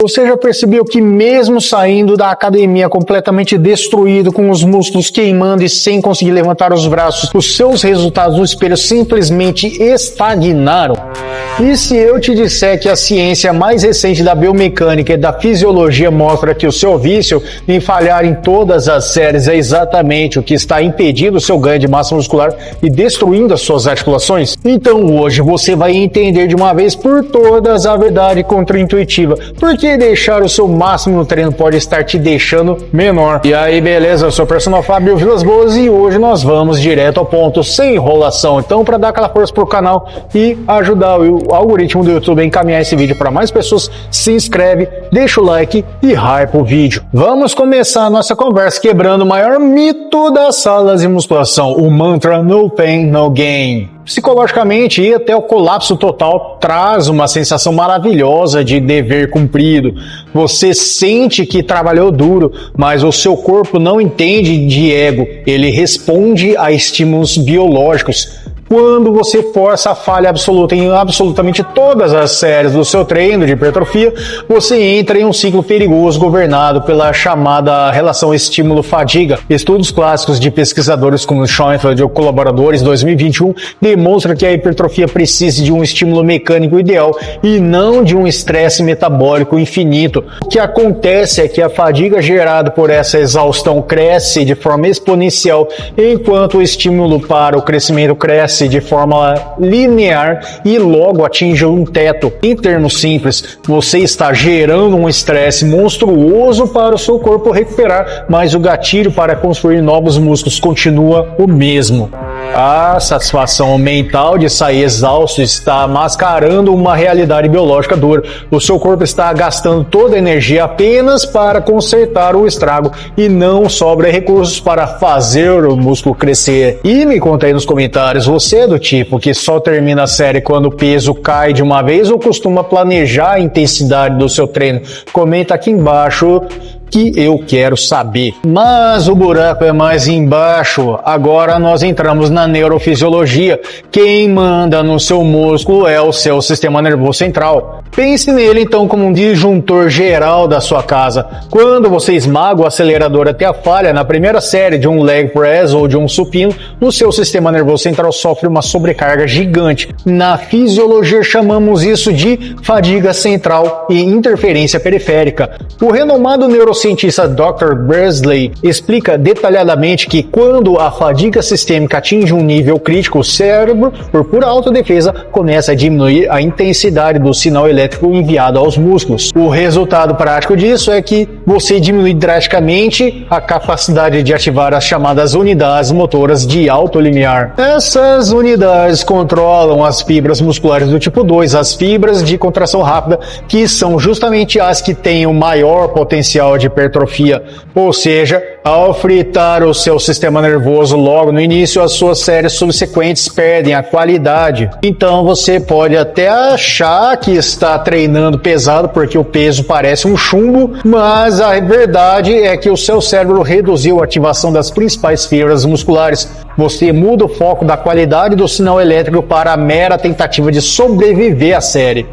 Você já percebeu que mesmo saindo da academia completamente destruído, com os músculos queimando e sem conseguir levantar os braços, os seus resultados no espelho simplesmente estagnaram? E se eu te disser que a ciência mais recente da biomecânica e da fisiologia mostra que o seu vício em falhar em todas as séries é exatamente o que está impedindo o seu ganho de massa muscular e destruindo as suas articulações? Então hoje você vai entender de uma vez por todas a verdade contraintuitiva. Porque deixar o seu máximo no treino pode estar te deixando menor. E aí, beleza? Eu sou o personal Fábio Vilas Boas e hoje nós vamos direto ao ponto, sem enrolação. Então, para dar aquela força pro canal e ajudar o algoritmo do YouTube a encaminhar esse vídeo para mais pessoas, se inscreve, deixa o like e hype o vídeo. Vamos começar a nossa conversa quebrando o maior mito das salas de musculação, o mantra No Pain, No Gain. Psicologicamente, ir até o colapso total traz uma sensação maravilhosa de dever cumprido. Você sente que trabalhou duro, mas o seu corpo não entende de ego, ele responde a estímulos biológicos. Quando você força a falha absoluta em absolutamente todas as séries do seu treino de hipertrofia, você entra em um ciclo perigoso governado pela chamada relação estímulo-fadiga. Estudos clássicos de pesquisadores como Schoenfeld e colaboradores 2021 demonstram que a hipertrofia precisa de um estímulo mecânico ideal e não de um estresse metabólico infinito. O que acontece é que a fadiga gerada por essa exaustão cresce de forma exponencial, enquanto o estímulo para o crescimento cresce de forma linear e logo atinge um teto. Em termos simples, você está gerando um estresse monstruoso para o seu corpo recuperar, mas o gatilho para construir novos músculos continua o mesmo. A satisfação mental de sair exausto está mascarando uma realidade biológica dura. O seu corpo está gastando toda a energia apenas para consertar o estrago e não sobra recursos para fazer o músculo crescer. E me conta aí nos comentários, você é do tipo que só termina a série quando o peso cai de uma vez ou costuma planejar a intensidade do seu treino? Comenta aqui embaixo que eu quero saber. Mas o buraco é mais embaixo. Agora nós entramos na neurofisiologia. Quem manda no seu músculo é o seu sistema nervoso central. Pense nele então como um disjuntor geral da sua casa. Quando você esmaga o acelerador até a falha na primeira série de um leg press ou de um supino, o seu sistema nervoso central sofre uma sobrecarga gigante. Na fisiologia chamamos isso de fadiga central e interferência periférica. O renomado neurocientista Dr. Beardsley explica detalhadamente que quando a fadiga sistêmica atinge um nível crítico, o cérebro, por pura autodefesa, começa a diminuir a intensidade do sinal elétrico enviado aos músculos. O resultado prático disso é que você diminui drasticamente a capacidade de ativar as chamadas unidades motoras de alto limiar. Essas unidades controlam as fibras musculares do tipo 2, as fibras de contração rápida, que são justamente as que têm o maior potencial de hipertrofia. Ou seja, ao fritar o seu sistema nervoso logo no início, as suas séries subsequentes perdem a qualidade. Então você pode até achar que está treinando pesado porque o peso parece um chumbo, mas a verdade é que o seu cérebro reduziu a ativação das principais fibras musculares. Você muda o foco da qualidade do sinal elétrico para a mera tentativa de sobreviver à série.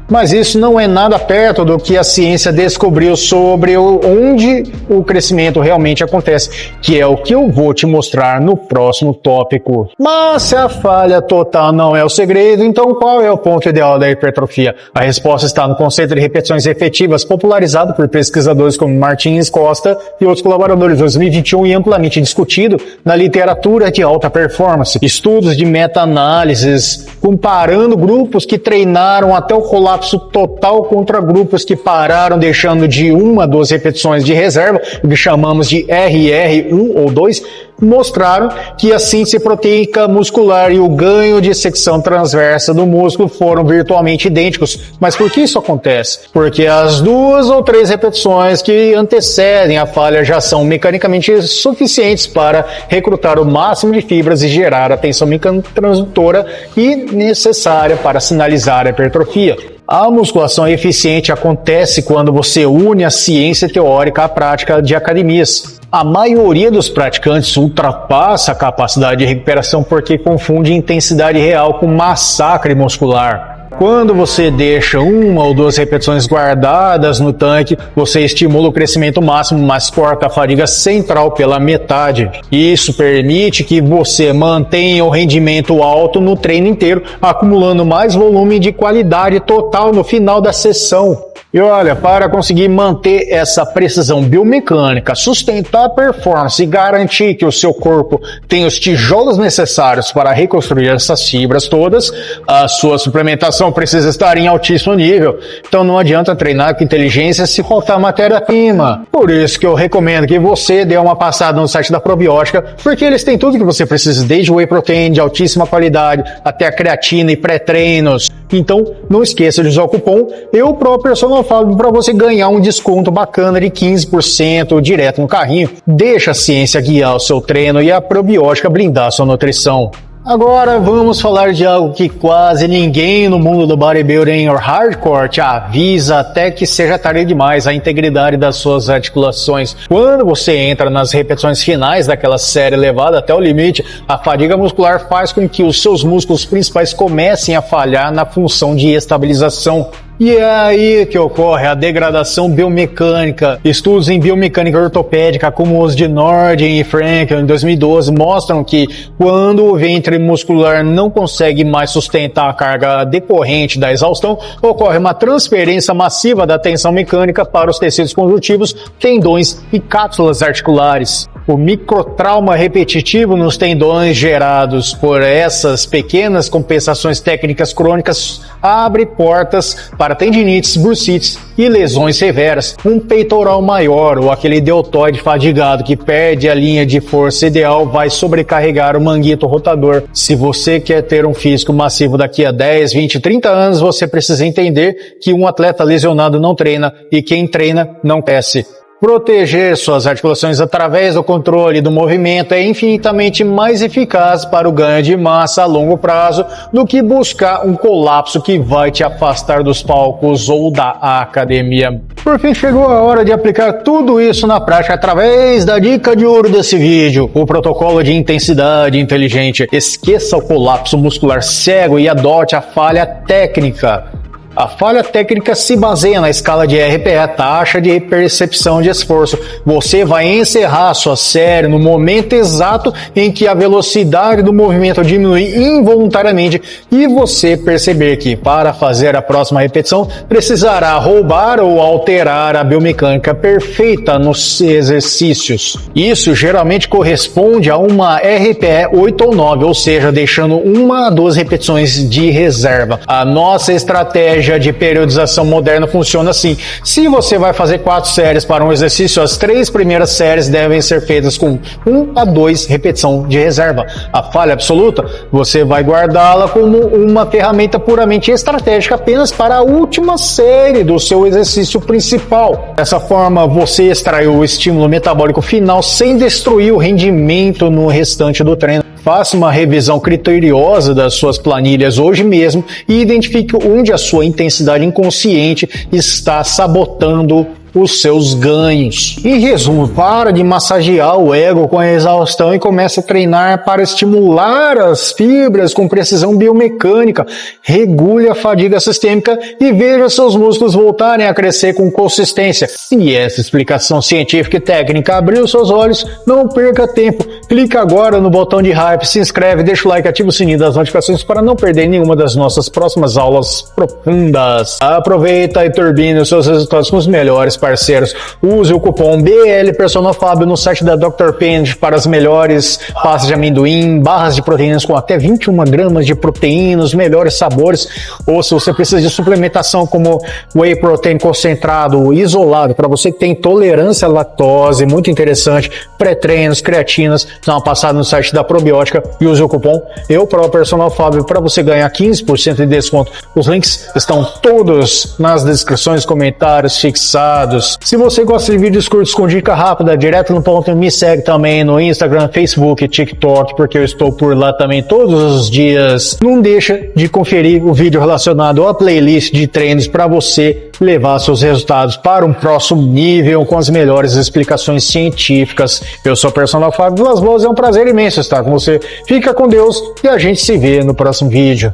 Mas isso não é nada perto do que a ciência descobriu sobre onde o crescimento realmente acontece, que é o que eu vou te mostrar no próximo tópico. Mas se a falha total não é o segredo, então qual é o ponto ideal da hipertrofia? A resposta está no conceito de repetições efetivas, popularizado por pesquisadores como Martins Costa e outros colaboradores em 2021 e amplamente discutido na literatura de alta performance. Estudos de meta-análises comparando grupos que treinaram até o colapso total contra grupos que pararam deixando de 1 a 2 repetições de reserva, o que chamamos de RR1 ou 2, mostraram que a síntese proteica muscular e o ganho de secção transversa do músculo foram virtualmente idênticos. Mas por que isso acontece? Porque as 2 ou 3 repetições que antecedem a falha já são mecanicamente suficientes para recrutar o máximo de fibras e gerar a tensão mecanotransdutora e necessária para sinalizar a hipertrofia. A musculação eficiente acontece quando você une a ciência teórica à prática de academias. A maioria dos praticantes ultrapassa a capacidade de recuperação porque confunde intensidade real com massacre muscular. Quando você deixa 1 ou 2 repetições guardadas no tanque, você estimula o crescimento máximo, mas corta a fadiga central pela metade. Isso permite que você mantenha o rendimento alto no treino inteiro, acumulando mais volume de qualidade total no final da sessão. E olha, para conseguir manter essa precisão biomecânica, sustentar a performance e garantir que o seu corpo tem os tijolos necessários para reconstruir essas fibras todas, a sua suplementação precisa estar em altíssimo nível. Então não adianta treinar com inteligência se faltar matéria-prima. Por isso que eu recomendo que você dê uma passada no site da Probiótica, porque eles têm tudo que você precisa, desde whey protein de altíssima qualidade até a creatina e pré-treinos. Então não esqueça de usar o cupom EUPROPERSONALFABIO para você ganhar um desconto bacana de 15% direto no carrinho. Deixa a ciência guiar o seu treino e a Probiótica blindar a sua nutrição. Agora vamos falar de algo que quase ninguém no mundo do bodybuilding ou hardcore te avisa até que seja tarde demais: a integridade das suas articulações. Quando você entra nas repetições finais daquela série levada até o limite, a fadiga muscular faz com que os seus músculos principais comecem a falhar na função de estabilização. E é aí que ocorre a degradação biomecânica. Estudos em biomecânica ortopédica, como os de Nordin e Frankel em 2012, mostram que quando o ventre muscular não consegue mais sustentar a carga decorrente da exaustão, ocorre uma transferência massiva da tensão mecânica para os tecidos conjuntivos, tendões e cápsulas articulares. O microtrauma repetitivo nos tendões gerados por essas pequenas compensações técnicas crônicas abre portas para tendinites, bursites e lesões severas. Um peitoral maior ou aquele deltoide fadigado que perde a linha de força ideal vai sobrecarregar o manguito rotador. Se você quer ter um físico massivo daqui a 10, 20, 30 anos, você precisa entender que um atleta lesionado não treina e quem treina não cresce. Proteger suas articulações através do controle do movimento é infinitamente mais eficaz para o ganho de massa a longo prazo do que buscar um colapso que vai te afastar dos palcos ou da academia. Por fim, chegou a hora de aplicar tudo isso na prática através da dica de ouro desse vídeo, o protocolo de intensidade inteligente. Esqueça o colapso muscular cego e adote a falha técnica. A falha técnica se baseia na escala de RPE, taxa de percepção de esforço. Você vai encerrar a sua série no momento exato em que a velocidade do movimento diminui involuntariamente e você perceber que, para fazer a próxima repetição, precisará roubar ou alterar a biomecânica perfeita nos exercícios. Isso geralmente corresponde a uma RPE 8 ou 9, ou seja, deixando 1 a 2 repetições de reserva. A nossa estratégia de periodização moderna funciona assim: se você vai fazer 4 séries para um exercício, as 3 primeiras séries devem ser feitas com 1 a 2 repetição de reserva. A falha absoluta, você vai guardá-la como uma ferramenta puramente estratégica apenas para a última série do seu exercício principal. Dessa forma, você extraiu o estímulo metabólico final sem destruir o rendimento no restante do treino. Faça uma revisão criteriosa das suas planilhas hoje mesmo e identifique onde a sua intensidade inconsciente está sabotando os seus ganhos. Em resumo, para de massagear o ego com a exaustão e comece a treinar para estimular as fibras com precisão biomecânica. Regule a fadiga sistêmica e veja seus músculos voltarem a crescer com consistência. Se essa explicação científica e técnica abriu seus olhos, não perca tempo. Clique agora no botão de hype, se inscreve, deixa o like, ativa o sininho das notificações para não perder nenhuma das nossas próximas aulas profundas. Aproveita e turbine os seus resultados com os melhores parceiros. Use o cupom BLPersonalFabio no site da Dr. Penge para as melhores pastas de amendoim, barras de proteínas com até 21 gramas de proteína, os melhores sabores. Ou se você precisa de suplementação como whey protein concentrado, isolado, para você que tem intolerância à lactose, muito interessante, pré-treinos, creatinas, dá uma passada no site da Probiótica e use o cupom EUPROPERSONALFABIO para você ganhar 15% de desconto. Os links estão todos nas descrições, comentários fixados. Se você gosta de vídeos curtos com dica rápida, direto no ponto, me segue também no Instagram, Facebook e TikTok, porque eu estou por lá também todos os dias. Não deixa de conferir o vídeo relacionado à playlist de treinos para você levar seus resultados para um próximo nível com as melhores explicações científicas. Eu sou o Personal Fábio Vilas Boas, é um prazer imenso estar com você. Fica com Deus e a gente se vê no próximo vídeo.